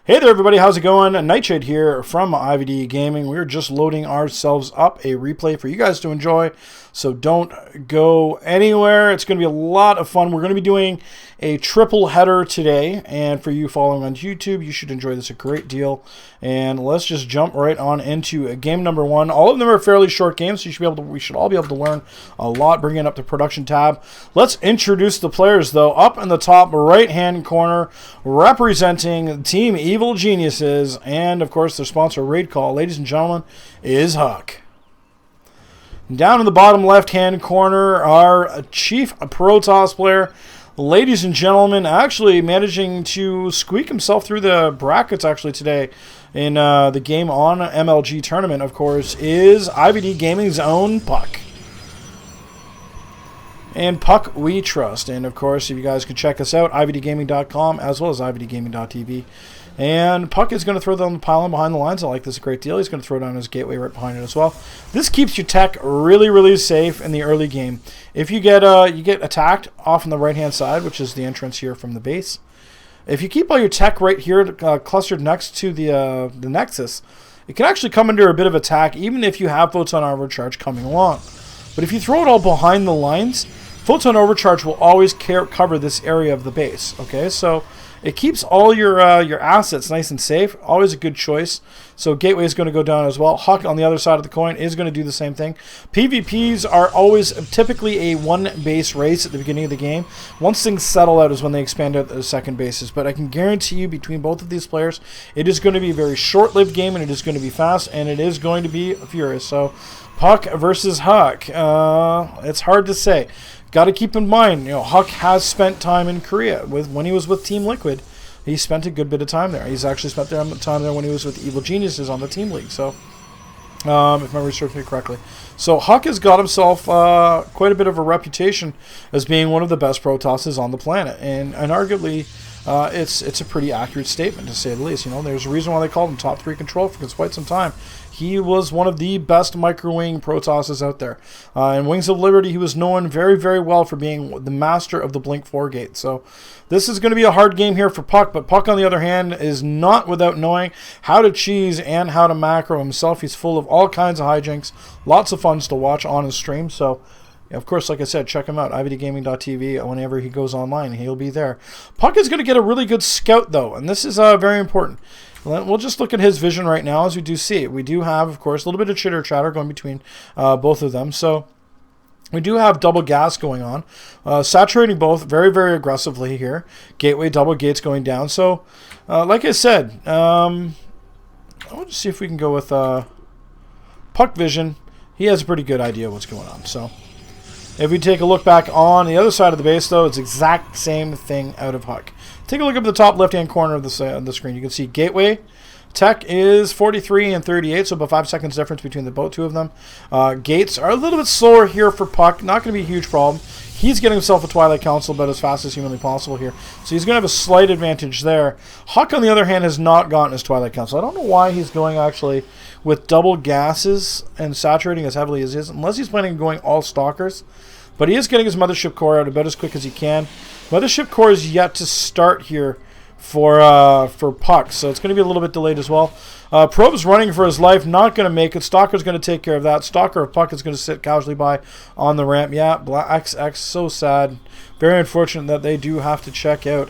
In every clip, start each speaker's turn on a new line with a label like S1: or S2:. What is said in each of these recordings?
S1: Hey there everybody, how's it going? Nightshade here from IvD Gaming. We're just loading ourselves up a replay for you guys to enjoy, so don't go anywhere. It's going to be a lot of fun. We're going to be doing a triple header today, and for you following on YouTube, you should enjoy this a great deal. And let's just jump right on into game number one. All of them are fairly short games, so we should all be able to learn a lot bringing up the production tab. Let's introduce the players though. Up in the top right hand corner, representing Team Evil Geniuses, and of course their sponsor Raid Call, ladies and gentlemen, is Huck. Down in the bottom left hand corner, our chief Protoss player, ladies and gentlemen, actually managing to squeak himself through the brackets actually today in the game on MLG tournament, of course, is IvD Gaming's own Puck. And Puck we trust. And of course, if you guys can check us out, ivdgaming.com as well as ivdgaming.tv. And Puck is going to throw down the pylon behind the lines. I like this a great deal. He's going to throw down his gateway right behind it as well. This keeps your tech really, really safe in the early game. If you get attacked off on the right-hand side, which is the entrance here from the base, if you keep all your tech right here clustered next to the Nexus, it can actually come under a bit of attack, even if you have Photon Overcharge coming along. But if you throw it all behind the lines, Photon Overcharge will always cover this area of the base. Okay, so it keeps all your assets nice and safe. Always a good choice. So Gateway is going to go down as well. Huck on the other side of the coin is going to do the same thing. PvPs are always typically a one base race at the beginning of the game. Once things settle out is when they expand out the second bases. But I can guarantee you between both of these players, it is going to be a very short-lived game, and it is going to be fast, and it is going to be furious. So Puck versus Huck. It's hard to say. Got to keep in mind, Huck has spent time in Korea when he was with Team Liquid. He spent a good bit of time there. He's actually spent time there when he was with Evil Geniuses on the Team League. So, if memory serves me correctly, so Huck has got himself quite a bit of a reputation as being one of the best Protosses on the planet, and arguably, it's a pretty accurate statement to say the least. There's a reason why they called him top 3 control for quite some time. He was one of the best micro-wing Protosses out there. In Wings of Liberty, he was known very, very well for being the master of the Blink 4 gate. So this is going to be a hard game here for Puck, but Puck, on the other hand, is not without knowing how to cheese and how to macro himself. He's full of all kinds of hijinks, lots of funs to watch on his stream. So, of course, like I said, check him out, ivdgaming.tv. Whenever he goes online, he'll be there. Puck is going to get a really good scout, though, and this is very important. We'll just look at his vision right now as we do see it. We do have, of course, a little bit of chitter-chatter going between both of them. So we do have double gas going on, saturating both very, very aggressively here. Gateway, double gates going down. So, like I said, I'll just see if we can go with Puck vision. He has a pretty good idea what's going on. So if we take a look back on the other side of the base, though, it's the exact same thing out of Huck. Take a look up at the top left-hand corner of the screen. You can see Gateway tech is 43 and 38, so about 5 seconds difference between the two of them. Gates are a little bit slower here for Puck. Not going to be a huge problem. He's getting himself a Twilight Council about as fast as humanly possible here. So he's going to have a slight advantage there. Huck, on the other hand, has not gotten his Twilight Council. I don't know why he's going actually with double gases and saturating as heavily as he is, unless he's planning on going all Stalkers. But he is getting his Mothership Core out about as quick as he can. Mothership Core is yet to start here for Puck, so it's going to be a little bit delayed as well. Probe's running for his life, not going to make it. Stalker's going to take care of that. Stalker of Puck is going to sit casually by on the ramp. Yeah, Black XX, so sad. Very unfortunate that they do have to check out.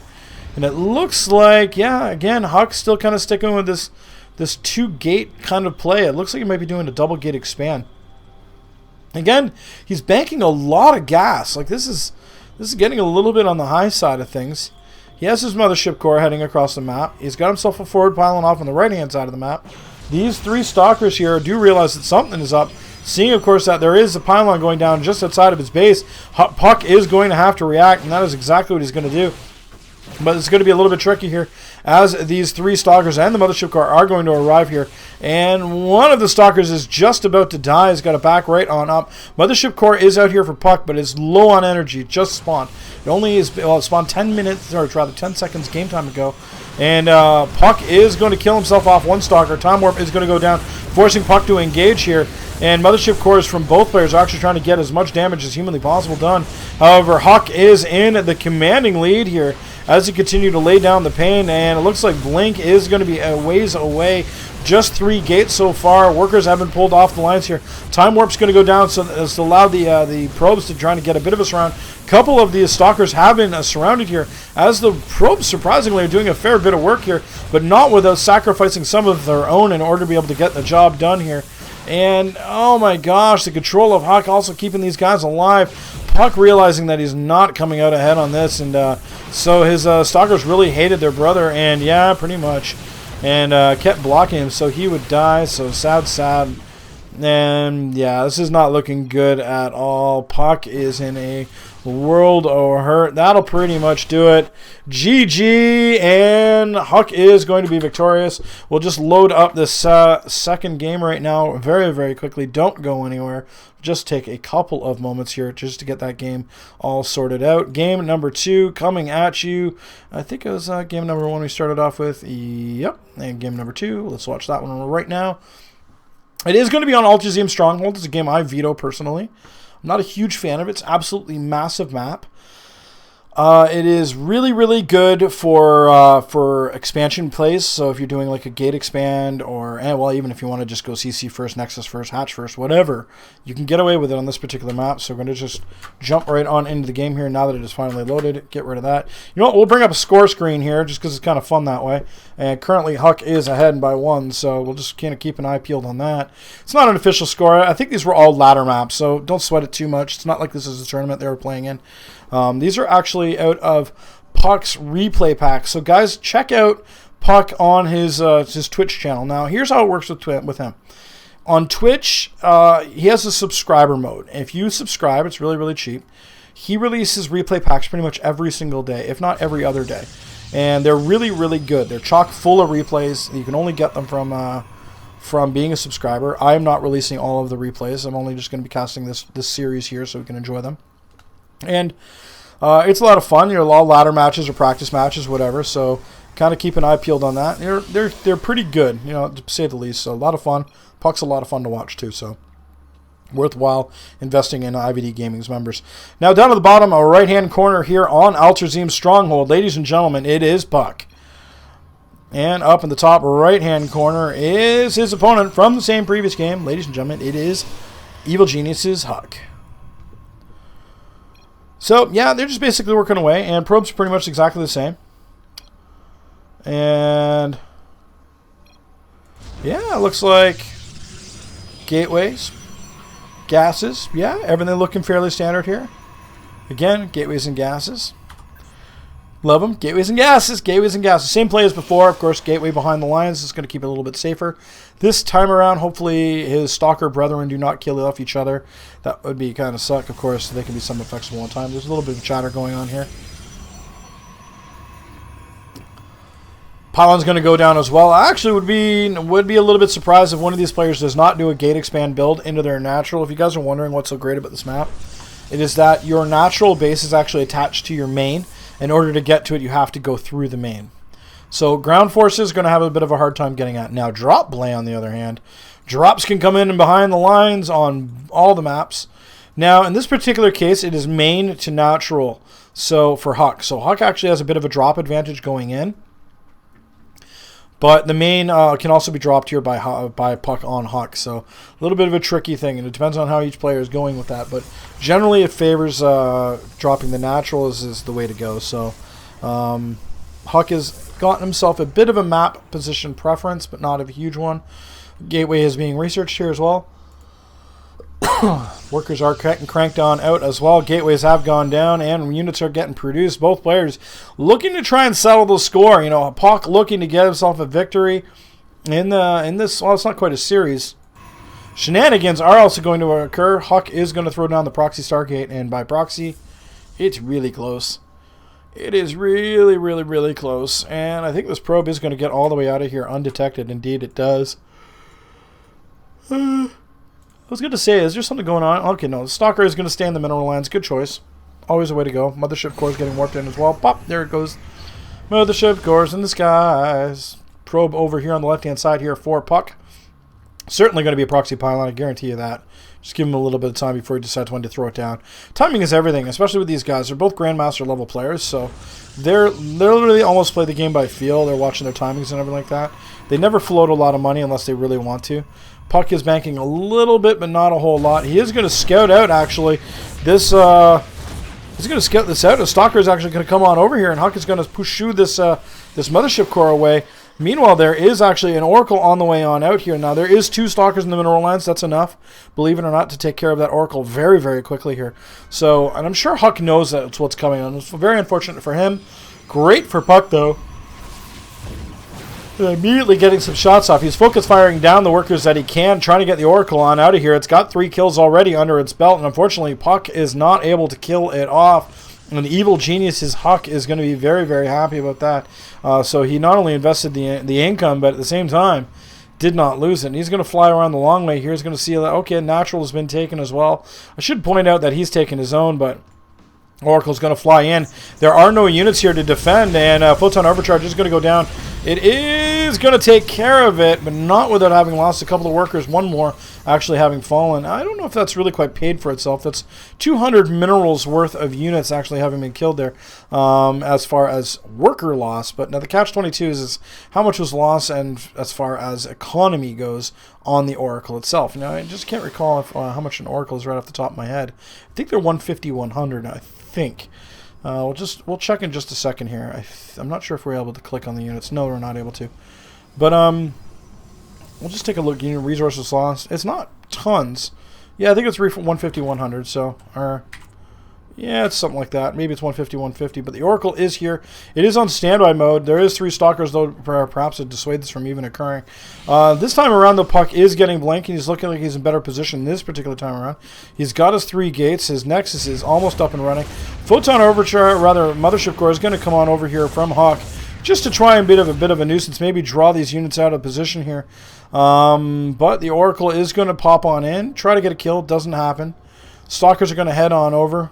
S1: And it looks like, yeah, again, Huck's still kind of sticking with this 2-gate kind of play. It looks like he might be doing a double gate expand. Again, he's banking a lot of gas. Like this is getting a little bit on the high side of things. He has his Mothership Core heading across the map. He's got himself a forward pylon off on the right-hand side of the map. These 3 Stalkers here do realize that something is up. Seeing, of course, that there is a pylon going down just outside of his base, Puck is going to have to react, and that is exactly what he's going to do. But it's going to be a little bit tricky here, as these 3 Stalkers and the Mothership Core are going to arrive here. And one of the Stalkers is just about to die. He's got to back right on up. Mothership Core is out here for Puck, but it's low on energy. It just spawned. It only is, well, it spawned 10 minutes, or rather 10 seconds game time ago. And Puck is going to kill himself off one Stalker. Time Warp is going to go down, forcing Puck to engage here. And Mothership Cores from both players are actually trying to get as much damage as humanly possible done. However, Huck is in the commanding lead here, as he continued to lay down the pain, and it looks like Blink is going to be a ways away. Just 3 gates so far. Workers have been pulled off the lines here. Time Warp's going to go down, so as to allow the probes to try to get a bit of a surround. Couple of the stalkers have been surrounded here, as the probes surprisingly are doing a fair bit of work here, but not without sacrificing some of their own in order to be able to get the job done here. And oh my gosh, the control of Huck also keeping these guys alive. Puck realizing that he's not coming out ahead on this, and so his stalkers really hated their brother, and yeah, pretty much. And kept blocking him so he would die. So sad. And yeah, this is not looking good at all. Puck is in a world of hurt. That'll pretty much do it. GG, and Huck is going to be victorious. We'll just load up this second game right now very, very quickly. Don't go anywhere. Just take a couple of moments here just to get that game all sorted out. Game number 2 coming at you. I think it was game number 1 we started off with. Yep, and game number 2. Let's watch that one right now. It is going to be on Ultrazeum Stronghold. It's a game I veto personally. I'm not a huge fan of it. It's absolutely massive map. It is really, really good for expansion plays. So if you're doing like a gate expand, or well, even if you want to just go CC first, Nexus first, Hatch first, whatever, you can get away with it on this particular map. So we're going to just jump right on into the game here now that it is finally loaded. Get rid of that. You know what? We'll bring up a score screen here just because it's kind of fun that way. And currently Huck is ahead by 1, so we'll just kind of keep an eye peeled on that. It's not an official score. I think these were all ladder maps, so don't sweat it too much. It's not like this is a tournament they were playing in. These are actually out of Puck's replay pack. So guys, check out Puck on his Twitch channel. Now, here's how it works with him. On Twitch, he has a subscriber mode. If you subscribe, it's really, really cheap. He releases replay packs pretty much every single day, if not every other day. And they're really, really good. They're chock full of replays. You can only get them from being a subscriber. I am not releasing all of the replays. I'm only just going to be casting this series here so we can enjoy them. And it's a lot of fun. You know, a lot of ladder matches or practice matches, whatever. So kind of keep an eye peeled on that. They're pretty good, you know, to say the least. So a lot of fun. Puck's a lot of fun to watch too. So worthwhile investing in IvD Gaming's members. Now down to the bottom, our right-hand corner here on Ultrazeum Stronghold, ladies and gentlemen, it is Puck. And up in the top right-hand corner is his opponent from the same previous game. Ladies and gentlemen, it is Evil Genius's Huck. So, yeah, they're just basically working away, and probes are pretty much exactly the same. And, yeah, it looks like gateways, gases, yeah, everything looking fairly standard here. Again, gateways and gases. Love them. Gateways and gases. Gateways and gases. Same play as before. Of course, gateway behind the lines is going to keep it a little bit safer. This time around, hopefully his stalker brethren do not kill off each other. That would be kind of suck. Of course, they can be somewhat flexible in time. There's a little bit of chatter going on here. Pylon's going to go down as well. I actually would be a little bit surprised if one of these players does not do a gate expand build into their natural. If you guys are wondering what's so great about this map, it is that your natural base is actually attached to your main. In order to get to it, you have to go through the main. So ground forces are going to have a bit of a hard time getting at. Now drop blay, on the other hand, drops can come in and behind the lines on all the maps. Now in this particular case, it is main to natural. So for Huck, Huck actually has a bit of a drop advantage going in. But the main can also be dropped here by Puck on Huck. So a little bit of a tricky thing, and it depends on how each player is going with that. But generally it favors dropping the natural is the way to go. So Huck has gotten himself a bit of a map position preference, but not a huge one. Gateway is being researched here as well. Workers are cranked on out as well. Gateways have gone down, and units are getting produced. Both players looking to try and settle the score. You know, Puck looking to get himself a victory in this. Well, it's not quite a series. Shenanigans are also going to occur. Huck is going to throw down the proxy Stargate, and by proxy, it's really close. It is really, really, really close. And I think this probe is going to get all the way out of here undetected. Indeed, it does. I was going to say, is there something going on? Okay, no. The Stalker is going to stay in the mineral lands. Good choice. Always a way to go. Mothership core is getting warped in as well. Pop! There it goes. Mothership cores in the skies. Probe over here on the left-hand side here for Puck. Certainly going to be a proxy pylon. I guarantee you that. Just give him a little bit of time before he decides when to throw it down. Timing is everything, especially with these guys. They're both Grandmaster level players, so they're literally almost play the game by feel. They're watching their timings and everything like that. They never float a lot of money unless they really want to. Puck is banking a little bit, but not a whole lot. He is going to scout out, actually. He's going to scout this out. A Stalker is actually going to come on over here, and Huck is going to push this Mothership Core away. Meanwhile, there is actually an Oracle on the way on out here. Now, there is 2 Stalkers in the Mineral Lands. That's enough, believe it or not, to take care of that Oracle very, very quickly here. So, and I'm sure Huck knows that's what's coming on. It's very unfortunate for him. Great for Puck, though. Immediately getting some shots off. He's focus firing down the workers that he can, trying to get the Oracle on out of here. It's got 3 kills already under its belt, and unfortunately, Puck is not able to kill it off. And the evil genius, his Huck, is going to be very, very happy about that. So he not only invested the income, but at the same time, did not lose it. And he's going to fly around the long way here. He's going to see that, okay, Natural has been taken as well. I should point out that he's taken his own, but Oracle's going to fly in. There are no units here to defend, and Photon Overcharge is going to go down. It is going to take care of it, but not without having lost a couple of workers. One more actually having fallen. I don't know if that's really quite paid for itself. That's 200 minerals worth of units actually having been killed there as far as worker loss. But now the catch-22 is how much was lost, and as far as economy goes on the Oracle itself. Now, I just can't recall how much an Oracle is right off the top of my head. I think they're 150, 100, I think. We'll check in just a second here. I'm not sure if we're able to click on the units. No, we're not able to. But we'll just take a look. Unit resources lost. It's not tons. Yeah, I think it's 150, 100. So, yeah, it's something like that. Maybe it's 150, 150. But the Oracle is here. It is on standby mode. There is 3 Stalkers, though, perhaps to dissuade this from even occurring. This time around, the Puck is getting blank, and he's looking like he's in better position this particular time around. He's got his 3 gates. His Nexus is almost up and running. Photon Overcharge, rather, Mothership Core is going to come on over here from Hawk just to try and be a bit of a nuisance, maybe draw these units out of position here. But the Oracle is going to pop on in, try to get a kill. Doesn't happen. Stalkers are going to head on over.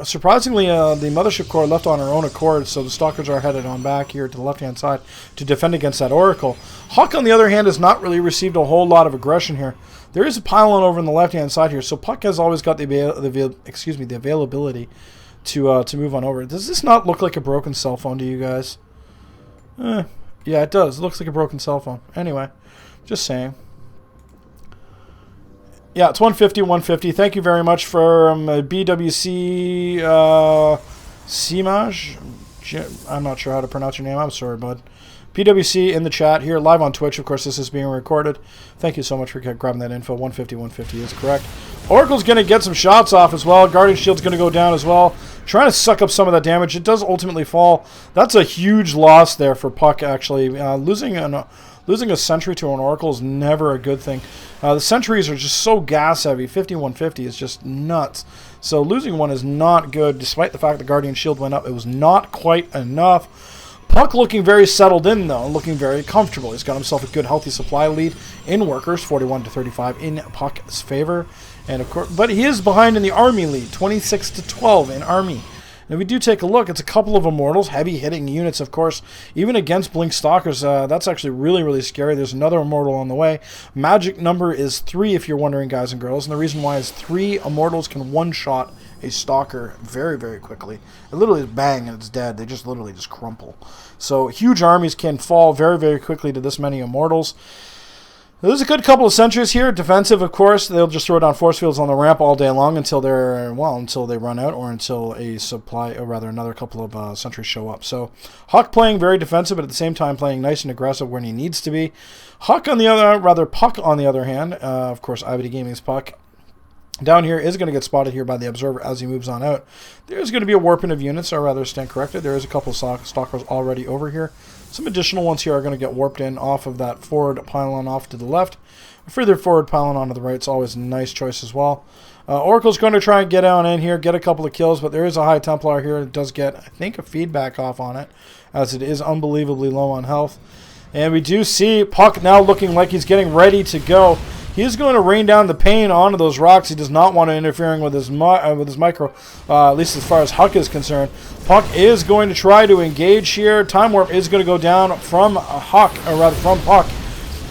S1: Surprisingly, the Mothership Core left on her own accord, so the Stalkers are headed on back here to the left-hand side to defend against that Oracle. Puck, on the other hand, has not really received a whole lot of aggression here. There is a pylon over on the left-hand side here, so Puck has always got the availability to move on over. Does this not look like a broken cell phone to you guys? Yeah, it does. It looks like a broken cell phone. Anyway, just saying. Yeah, it's 150, 150. Thank you very much for BWC Simaj. I'm not sure how to pronounce your name. I'm sorry, bud. PWC in the chat here, live on Twitch. Of course, this is being recorded. Thank you so much for grabbing that info. 150, 150 is correct. Oracle's going to get some shots off as well. Guardian Shield's going to go down as well. Trying to suck up some of that damage. It does ultimately fall. That's a huge loss there for Puck, actually. Losing a Sentry to an Oracle is never a good thing. The Sentries are just so gas heavy. 5150 is just nuts. So losing one is not good, despite the fact the Guardian Shield went up. It was not quite enough. Puck looking very settled in, though, looking very comfortable. He's got himself a good, healthy supply lead in workers, 41 to 35 in Puck's favor. And of course, but he is behind in the Army lead, 26 to 12 in Army. Now, if we do take a look, it's a couple of Immortals, heavy-hitting units, of course. Even against Blink Stalkers, that's actually really, really scary. There's another Immortal on the way. Magic number is 3, if you're wondering, guys and girls. And the reason why is 3 Immortals can one-shot a Stalker very, very quickly. It literally is bang and it's dead. They just literally just crumple. So huge armies can fall very, very quickly to this many Immortals. There's a good couple of sentries here. Defensive, of course. They'll just throw down force fields on the ramp all day long until until they run out, or until a supply, or rather another couple of sentries show up. So Huck playing very defensive, but at the same time playing nice and aggressive when he needs to be. Puck on the other hand, of course, IvD Gaming's Puck down here is going to get spotted here by the Observer as he moves on out. There's going to be a warping of units, or rather stand corrected. There is a couple of Stalkers already over here. Some additional ones here are going to get warped in off of that forward pylon off to the left. A further forward pylon onto the right is always a nice choice as well. Oracle's going to try and get down in here, get a couple of kills, but there is a High Templar here that does get, I think, a feedback off on it, as it is unbelievably low on health. And we do see Puck now looking like he's getting ready to go. He is going to rain down the pain onto those rocks. He does not want to interfere with his micro, at least as far as Huck is concerned. Puck is going to try to engage here. Time Warp is going to go down from Huck, or rather from Puck.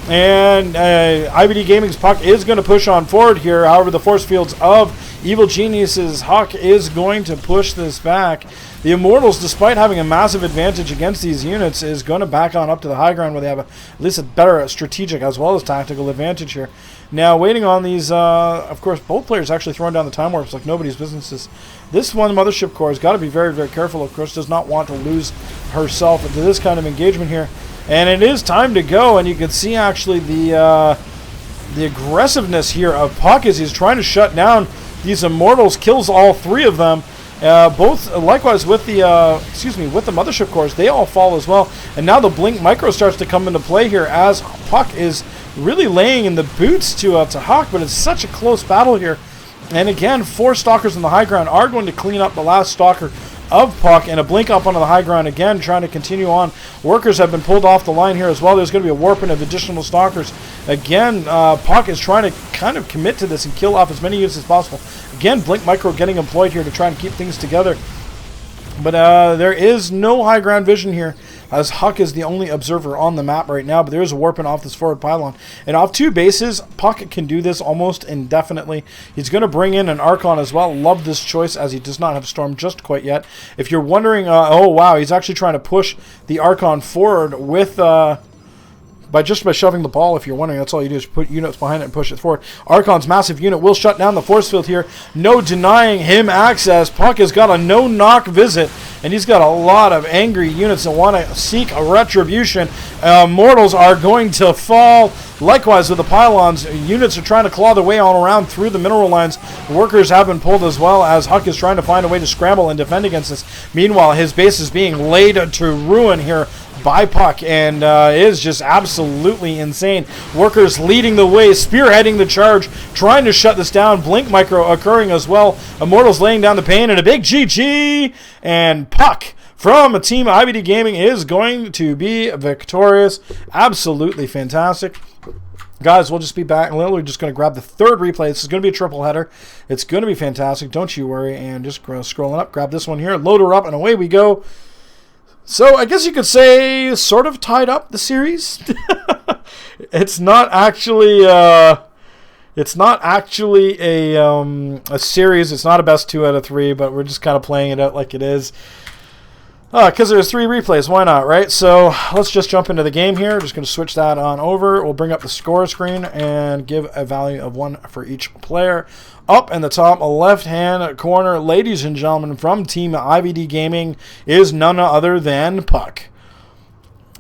S1: And IvD Gaming's Puck is going to push on forward here. However, the force fields of Evil Genius's Huck is going to push this back. The Immortals, despite having a massive advantage against these units, is going to back on up to the high ground where they have at least a better strategic as well as tactical advantage here. Now, waiting on these, of course, both players actually throwing down the time warps like nobody's business. This one, Mothership Core, has got to be very, very careful. Of course, does not want to lose herself into this kind of engagement here. And it is time to go, and you can see actually the aggressiveness here of Puck as he's trying to shut down these Immortals, kills all three of them. Both likewise with the with the Mothership Cores, they all fall as well. And now the Blink Micro starts to come into play here as Puck is really laying in the boots to Huck, but it's such a close battle here. And again, 4 Stalkers on the high ground are going to clean up the last Stalker of Puck, and a Blink up onto the high ground again, trying to continue on. Workers have been pulled off the line here as well. There's going to be a warping of additional Stalkers. Again, Puck is trying to kind of commit to this and kill off as many units as possible. Again, Blink Micro getting employed here to try and keep things together. But there is no high ground vision here, as Huck is the only observer on the map right now, but there is a warping off this forward pylon. And off 2 bases, Puck can do this almost indefinitely. He's going to bring in an Archon as well. Love this choice, as he does not have Storm just quite yet. If you're wondering, oh wow, he's actually trying to push the Archon forward with... by shoving the ball, if you're wondering, that's all you do is put units behind it and push it forward. Archon's massive unit will shut down the force field here. No denying him access. Puck has got a no-knock visit, and he's got a lot of angry units that want to seek a retribution. Mortals are going to fall. Likewise with the pylons, units are trying to claw their way all around through the mineral lines. Workers have been pulled as well, as Huck is trying to find a way to scramble and defend against this. Meanwhile, his base is being laid to ruin here by Puck, and is just absolutely insane. Workers leading the way, spearheading the charge, trying to shut this down. Blink Micro occurring as well. Immortals laying down the pain, and a big GG, and Puck from Team IvD Gaming is going to be victorious. Absolutely fantastic. Guys, we'll just be back, and we're just going to grab the 3rd replay. This is going to be a triple header. It's going to be fantastic, don't you worry. And just scrolling up, grab this one here, load her up, and away we go. So I guess you could say sort of tied up the series. It's not actually a series. It's not a best 2 out of 3, but we're just kind of playing it out like it is. Because there's 3 replays, why not, right? So let's just jump into the game here. Just going to switch that on over. We'll bring up the score screen and give a value of 1 for each player. Up in the top left-hand corner, ladies and gentlemen, from Team IvD Gaming is none other than Puck.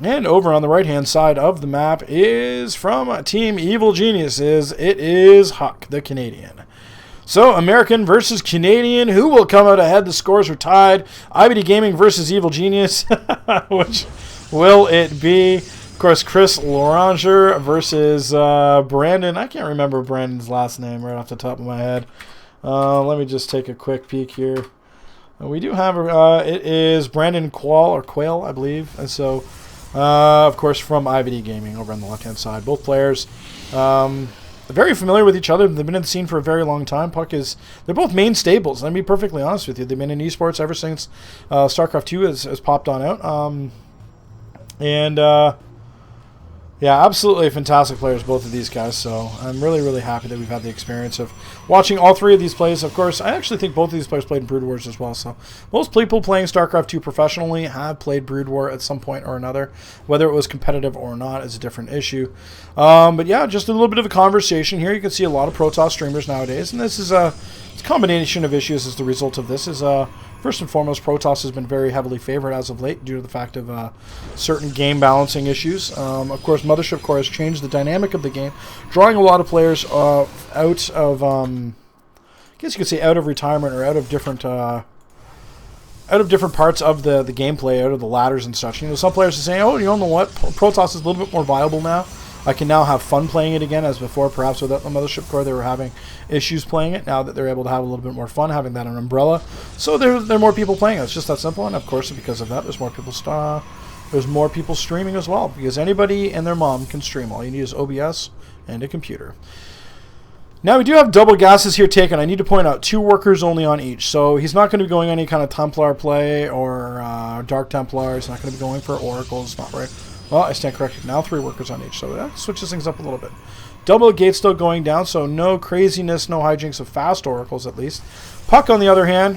S1: And over on the right-hand side of the map is from Team Evil Geniuses. It is Huck, the Canadian. So, American versus Canadian. Who will come out ahead? The scores are tied. IvD Gaming versus Evil Genius. Which will it be? Of course, Chris Loranger versus Brandon. I can't remember Brandon's last name right off the top of my head. Let me just take a quick peek here. We do have, it is Brandon Quayle, I believe. And so, of course, from IvD Gaming over on the left-hand side. Both players very familiar with each other. They've been in the scene for a very long time. They're both main stables. Let me be perfectly honest with you. They've been in esports ever since StarCraft 2 has popped on out. Yeah, absolutely fantastic players, both of these guys. So I'm really, really happy that we've had the experience of watching all 3 of these plays. Of course, I actually think both of these players played in Brood Wars as well. So most people playing StarCraft 2 professionally have played Brood War at some point or another. Whether it was competitive or not is a different issue. But yeah, just a little bit of a conversation here. You can see a lot of Protoss streamers nowadays, and this is a combination of issues as the result of this. First and foremost, Protoss has been very heavily favored as of late due to the fact of certain game balancing issues. Of course, Mothership Core has changed the dynamic of the game, drawing a lot of players out of, I guess you could say, out of retirement or out of different parts of the gameplay, out of the ladders and such. You know, some players are saying, "Oh, you know what? Protoss is a little bit more viable now. I can now have fun playing it again, as before, perhaps without the Mothership Core, they were having issues playing it. Now that they're able to have a little bit more fun, having that an umbrella. So there are more people playing it. It's just that simple, and of course, because of that, there's more people streaming as well, because anybody and their mom can stream. All you need is OBS and a computer. Now, we do have double gases here taken. I need to point out 2 workers only on each. So he's not going to be going any kind of Templar play or Dark Templar. He's not going to be going for Oracles. Not right. Well, I stand corrected. Now 3 workers on each, so that switches things up a little bit. Double gate still going down, so no craziness, no hijinks of fast oracles at least. Puck, on the other hand,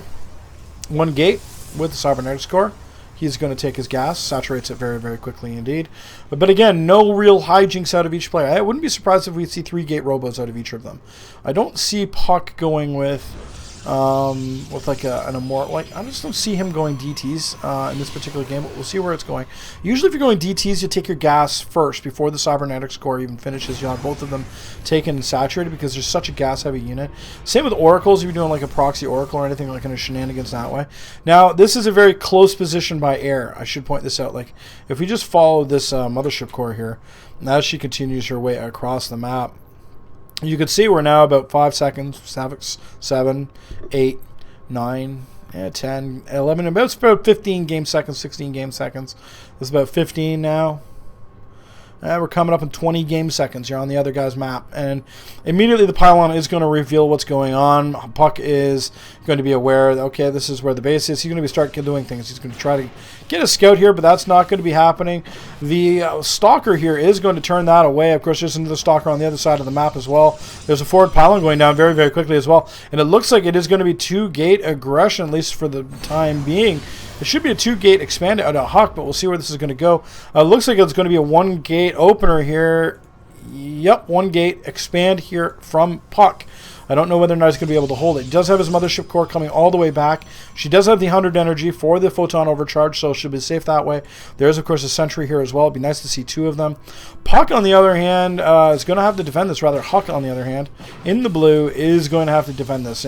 S1: 1 gate with the cybernetics core. He's going to take his gas, saturates it very, very quickly indeed. But again, no real hijinks out of each player. I wouldn't be surprised if we'd see 3 gate robos out of each of them. I don't see Puck going with like an immortal. Like, I just don't see him going DTs in this particular game, but we'll see where it's going. Usually if you're going DTs, you take your gas first before the cybernetics core even finishes. You'll have both of them taken and saturated because there's such a gas heavy unit. Same with oracles if you're doing like a proxy oracle or anything like in a shenanigans that way. Now this is a very close position by air. I should point this out. Like if we just follow this mothership core here, as she continues her way across the map, you can see we're now about 5 seconds, 7, 8, 9, 10, 11, about 15 game seconds, 16 game seconds. This is about 15 now. We're coming up in 20 game seconds. You're on the other guy's map. And immediately the pylon is going to reveal what's going on. Puck is going to be aware that, okay, this is where the base is. He's going to start doing things. He's going to try to get a scout here, but that's not going to be happening. The stalker here is going to turn that away. Of course, there's another stalker on the other side of the map as well. There's a forward pylon going down very, very quickly as well. And it looks like it is going to be 2 gate aggression, at least for the time being. It should be a 2 gate expanded out of Huck, but we'll see where this is going to go. Looks like it's going to be a 1 gate opener here. Yep, 1 gate expand here from Puck. I don't know whether or not he's going to be able to hold it. He does have his mothership core coming all the way back. She does have the 100 energy for the photon overcharge, so she'll be safe that way. There's, of course, a sentry here as well. It'd be nice to see 2 of them. Puck, on the other hand, is going to have to defend this. Rather, Huck, on the other hand, in the blue, is going to have to defend this.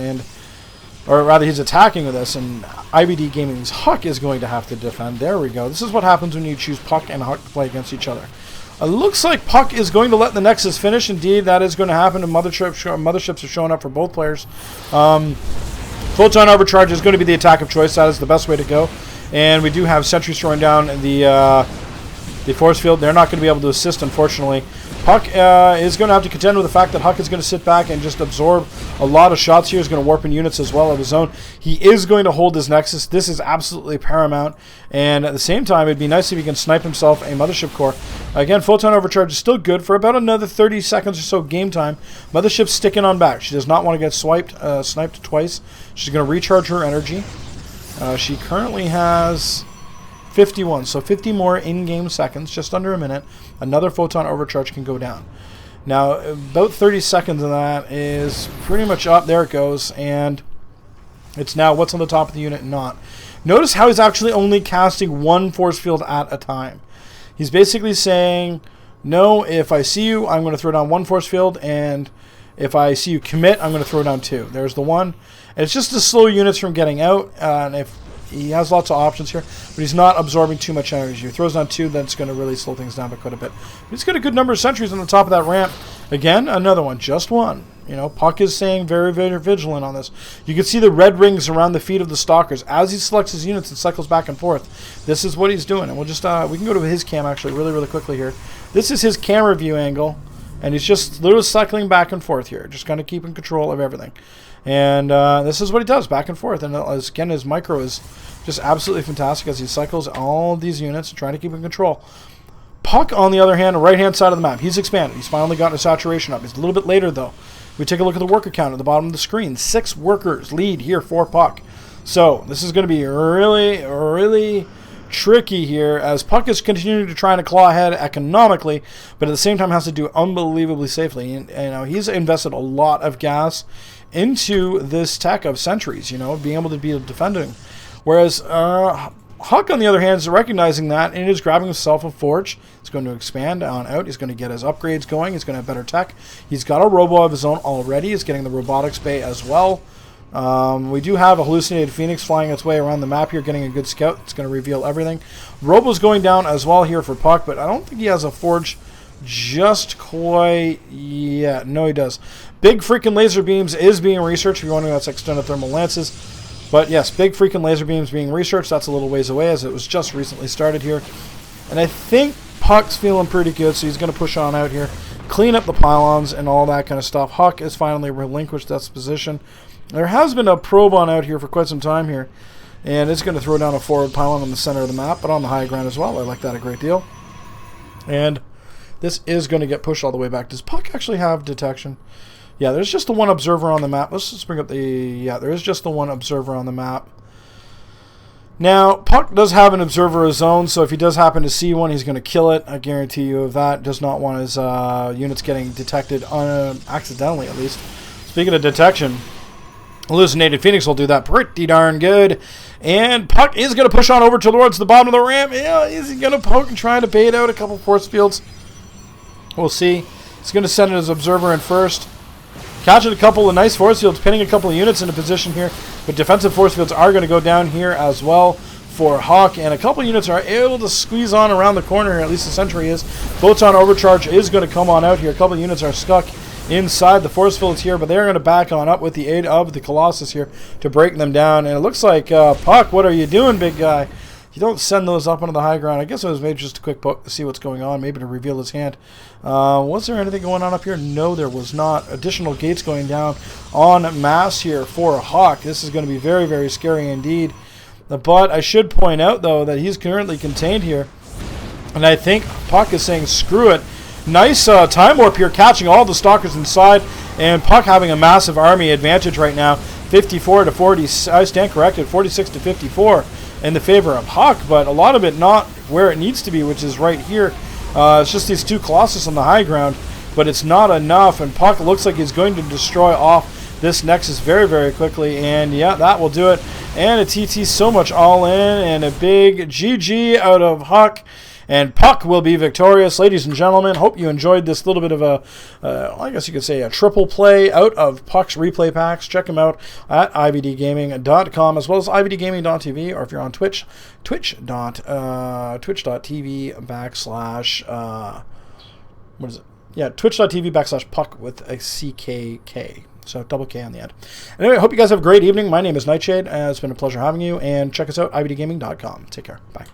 S1: Or rather, he's attacking with this, and IvD Gaming's Huck is going to have to defend. There we go. This is what happens when you choose Puck and Huck to play against each other. It looks like Puck is going to let the Nexus finish. Indeed, that is going to happen. And motherships are showing up for both players. Photon Overcharge is going to be the attack of choice. That is the best way to go. And we do have sentries throwing down the force field. They're not going to be able to assist, unfortunately. Puck is going to have to contend with the fact that Huck is going to sit back and just absorb a lot of shots here. He's going to warp in units as well of his own. He is going to hold his Nexus. This is absolutely paramount. And at the same time, it'd be nice if he can snipe himself a mothership core. Again, Photon Overcharge is still good for about another 30 seconds or so game time. Mothership's sticking on back. She does not want to get sniped twice. She's going to recharge her energy. She currently has 51, so 50 more in-game seconds, just under a minute. Another photon overcharge can go down. Now, about 30 seconds of that is pretty much up. There it goes, and it's now what's on the top of the unit and not. Notice how he's actually only casting 1 force field at a time. He's basically saying, no, if I see you, I'm going to throw down 1 force field, and if I see you commit, I'm going to throw down 2. There's the 1. And it's just to slow units from getting out, and if he has lots of options here, but he's not absorbing too much energy. If he throws down 2, then it's going to really slow things down by quite a bit. But he's got a good number of sentries on the top of that ramp. Again, another one, just 1. You know, Puck is staying very, very vigilant on this. You can see the red rings around the feet of the stalkers as he selects his units and cycles back and forth. This is what he's doing, and we'll just we can go to his cam actually really, really quickly here. This is his camera view angle, and he's just literally cycling back and forth here, just kind of keeping control of everything. And this is what he does, back and forth. And again, his micro is just absolutely fantastic as he cycles all of these units, trying to keep in control. Puck, on the other hand, right-hand side of the map, he's expanded. He's finally gotten his saturation up. He's a little bit later, though. We take a look at the worker count at the bottom of the screen. 6 workers lead here for Puck. So this is going to be really, really tricky here as Puck is continuing to try to claw ahead economically, but at the same time has to do it unbelievably safely. And you know, he's invested a lot of gas into this tech of sentries, you know, being able to be defending. Whereas Huck, on the other hand, is recognizing that and is grabbing himself a forge. He's going to expand on out. He's going to get his upgrades going. He's going to have better tech. He's got a robo of his own already. He's getting the robotics bay as well. We do have a hallucinated phoenix flying its way around the map here, getting a good scout. It's going to reveal everything. Robo's going down as well here for Puck, but I don't think he has a forge just quite yet. No, he does. Big freaking laser beams is being researched. If you're wondering, that's extended thermal lances. But yes, big freaking laser beams being researched. That's a little ways away as it was just recently started here. And I think Puck's feeling pretty good, so he's going to push on out here, clean up the pylons and all that kind of stuff. Huck has finally relinquished that position. There has been a probe on out here for quite some time here, and it's going to throw down a forward pylon on the center of the map, but on the high ground as well. I like that a great deal. And this is going to get pushed all the way back. Does Puck actually have detection? Yeah, there's just the one observer on the map. Let's just bring up the... Yeah, there is just the one observer on the map. Now, Puck does have an observer of his own, so if he does happen to see one, he's going to kill it. I guarantee you of that. Does not want his units getting detected accidentally, at least. Speaking of detection, Hallucinated Phoenix will do that pretty darn good. And Puck is going to push on over towards the bottom of the ramp. Yeah, is he going to poke and try to bait out a couple force fields? We'll see. He's going to send his observer in first. Catching a couple of nice force fields, pinning a couple of units into position here. But defensive force fields are going to go down here as well for Hawk. And a couple of units are able to squeeze on around the corner here. At least the sentry is. Photon Overcharge is going to come on out here. A couple of units are stuck inside the force fields here. But they're going to back on up with the aid of the Colossus here to break them down. And it looks like, Puck, what are you doing, big guy? You don't send those up onto the high ground. I guess it was maybe just a quick poke to see what's going on, maybe to reveal his hand. Was there anything going on up here? No, there was not. Additional gates going down en masse here for Hawk. This is going to be very, very scary indeed. But I should point out, though, that he's currently contained here. And I think Puck is saying, screw it. Nice time warp here, catching all the stalkers inside. And Puck having a massive army advantage right now. 54 to 40. I stand corrected. 46 to 54. In the favor of Hawk, but a lot of it not where it needs to be, which is right here. It's just these two Colossus on the high ground, but it's not enough, and Puck looks like he's going to destroy off this Nexus very, very quickly, and yeah, that will do it. And a TT so much all in, and a big GG out of Hawk. And Puck will be victorious. Ladies and gentlemen, hope you enjoyed this little bit of a, I guess you could say a triple play out of Puck's replay packs. Check them out at ivdgaming.com as well as ivdgaming.tv, or if you're on Twitch, twitch.tv / what is it? Yeah, twitch.tv / Puck with a CKK. So double K on the end. Anyway, I hope you guguys have a great evening. My name is Nightshade. It's been a pleasure having you. And check us out, ivdgaming.com. Take care. Bye.